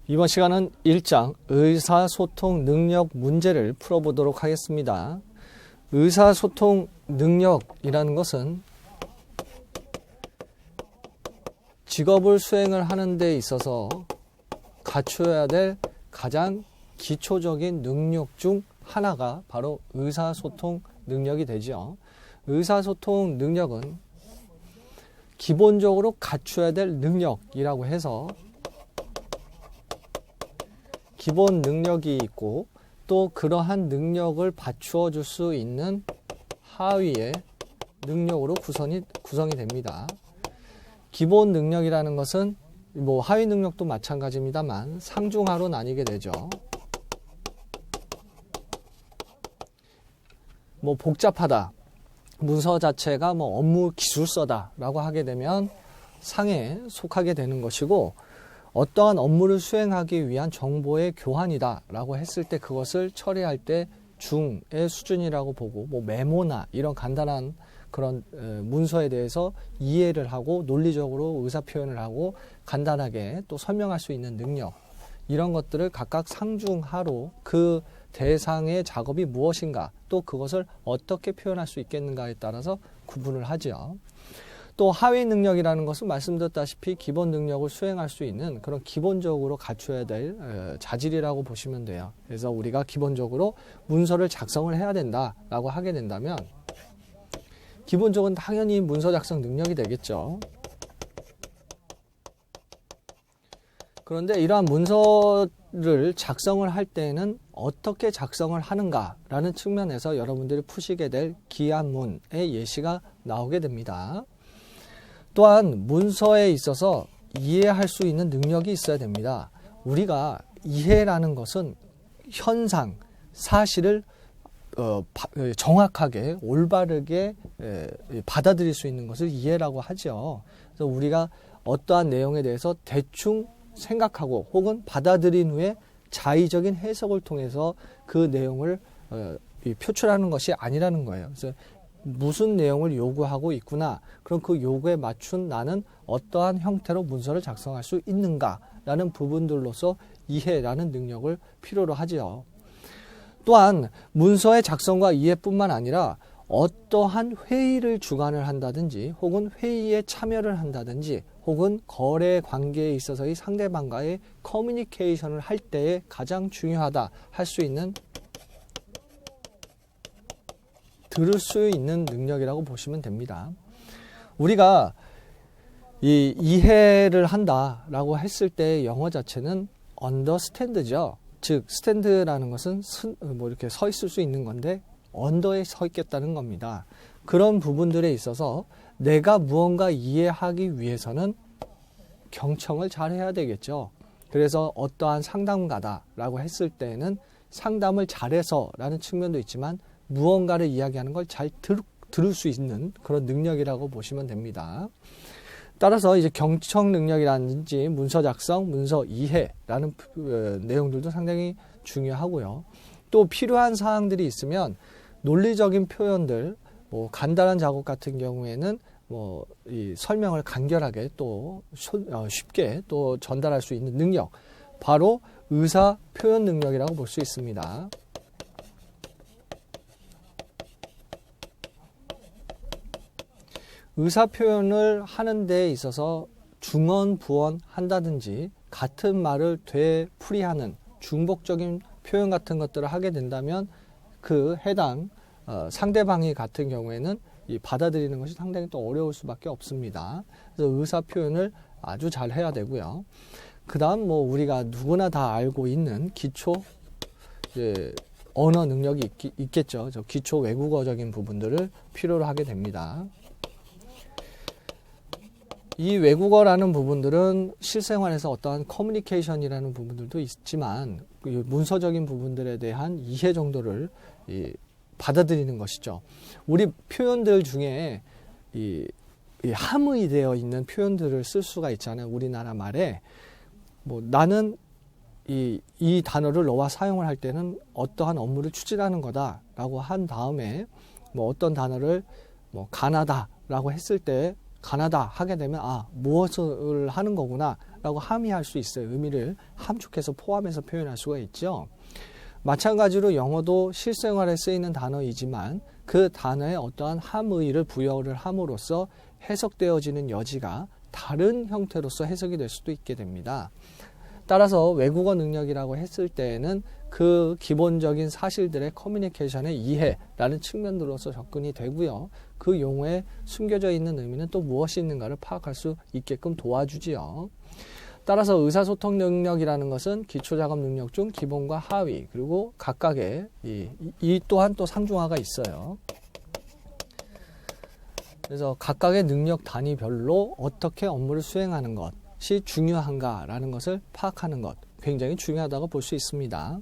이번 시간은 1장 의사소통 능력 문제를 풀어보도록 하겠습니다. 의사소통 능력이라는 것은 직업을 수행을 하는 데 있어서 갖춰야 될 가장 기초적인 능력 중 하나가 바로 의사소통 능력이 되죠. 의사소통 능력은 기본적으로 갖춰야 될 능력이라고 해서 기본 능력이 있고 또 그러한 능력을 받추어 줄 수 있는 하위의 능력으로 구성이 됩니다. 기본 능력이라는 것은 하위 능력도 마찬가지입니다만 상중하로 나뉘게 되죠. 복잡하다, 문서 자체가 업무 기술서다라고 하게 되면 상에 속하게 되는 것이고, 어떠한 업무를 수행하기 위한 정보의 교환이다라고 했을 때 그것을 처리할 때 중의 수준이라고 보고, 메모나 이런 간단한 그런 문서에 대해서 이해를 하고 논리적으로 의사표현을 하고 간단하게 또 설명할 수 있는 능력, 이런 것들을 각각 상중하로 그 대상의 작업이 무엇인가 또 그것을 어떻게 표현할 수 있겠는가에 따라서 구분을 하죠. 또 하위 능력이라는 것은 말씀드렸다시피 기본 능력을 수행할 수 있는 그런 기본적으로 갖춰야 될 자질이라고 보시면 돼요. 그래서 우리가 기본적으로 문서를 작성을 해야 된다라고 하게 된다면 기본적은 당연히 문서 작성 능력이 되겠죠. 그런데 이러한 문서를 작성을 할 때는 어떻게 작성을 하는가라는 측면에서 여러분들이 푸시게 될 기한문의 예시가 나오게 됩니다. 또한 문서에 있어서 이해할 수 있는 능력이 있어야 됩니다. 우리가 이해라는 것은 현상, 사실을 정확하게 올바르게 받아들일 수 있는 것을 이해라고 하죠. 그래서 우리가 어떠한 내용에 대해서 대충 생각하고 혹은 받아들인 후에 자의적인 해석을 통해서 그 내용을 표출하는 것이 아니라는 거예요. 그래서 무슨 내용을 요구하고 있구나, 그럼 그 요구에 맞춘 나는 어떠한 형태로 문서를 작성할 수 있는가라는 부분들로서 이해라는 능력을 필요로 하지요. 또한 문서의 작성과 이해뿐만 아니라 어떠한 회의를 주관을 한다든지 혹은 회의에 참여를 한다든지 혹은 거래 관계에 있어서의 상대방과의 커뮤니케이션을 할 때에 가장 중요하다 할 수 있는 들을 수 있는 능력이라고 보시면 됩니다. 우리가 이해를 한다라고 했을 때 영어 자체는 understand죠. 즉 stand라는 것은 이렇게 서 있을 수 있는 건데 언더에 서 있겠다는 겁니다. 그런 부분들에 있어서 내가 무언가 이해하기 위해서는 경청을 잘 해야 되겠죠. 그래서 어떠한 상담가다라고 했을 때는 상담을 잘해서라는 측면도 있지만 무언가를 이야기하는 걸 잘 들을 수 있는 그런 능력이라고 보시면 됩니다. 따라서 이제 경청 능력이라든지 문서 작성, 문서 이해라는 내용들도 상당히 중요하고요. 또 필요한 사항들이 있으면 논리적인 표현들, 간단한 작업 같은 경우에는 이 설명을 간결하게 또 쉽게 또 전달할 수 있는 능력, 바로 의사 표현 능력이라고 볼 수 있습니다. 의사 표현을 하는 데 있어서 중언, 부언 한다든지 같은 말을 되풀이하는 중복적인 표현 같은 것들을 하게 된다면 그 해당 상대방이 같은 경우에는 이 받아들이는 것이 상당히 또 어려울 수밖에 없습니다. 그래서 의사 표현을 아주 잘 해야 되고요. 그 다음 우리가 누구나 다 알고 있는 기초 언어 능력이 있겠죠. 저 기초 외국어적인 부분들을 필요로 하게 됩니다. 이 외국어라는 부분들은 실생활에서 어떠한 커뮤니케이션이라는 부분들도 있지만 문서적인 부분들에 대한 이해 정도를 받아들이는 것이죠. 우리 표현들 중에 이 함의되어 있는 표현들을 쓸 수가 있잖아요. 우리나라 말에 나는 이 단어를 너와 사용을 할 때는 어떠한 업무를 추진하는 거다라고 한 다음에 어떤 단어를 가나다라고 했을 때 가나다 하게 되면 무엇을 하는 거구나 라고 함의할 수 있어요. 의미를 함축해서 포함해서 표현할 수가 있죠. 마찬가지로 영어도 실생활에 쓰이는 단어이지만 그 단어에 어떠한 함의를 부여를 함으로써 해석되어지는 여지가 다른 형태로서 해석이 될 수도 있게 됩니다. 따라서 외국어 능력이라고 했을 때에는 그 기본적인 사실들의 커뮤니케이션의 이해라는 측면으로서 접근이 되고요. 그 용어에 숨겨져 있는 의미는 또 무엇이 있는가를 파악할 수 있게끔 도와주지요. 따라서 의사소통 능력이라는 것은 기초작업 능력 중 기본과 하위, 그리고 각각의 이 또한 또 상중하가 있어요. 그래서 각각의 능력 단위별로 어떻게 업무를 수행하는 것이 중요한가라는 것을 파악하는 것, 굉장히 중요하다고 볼 수 있습니다.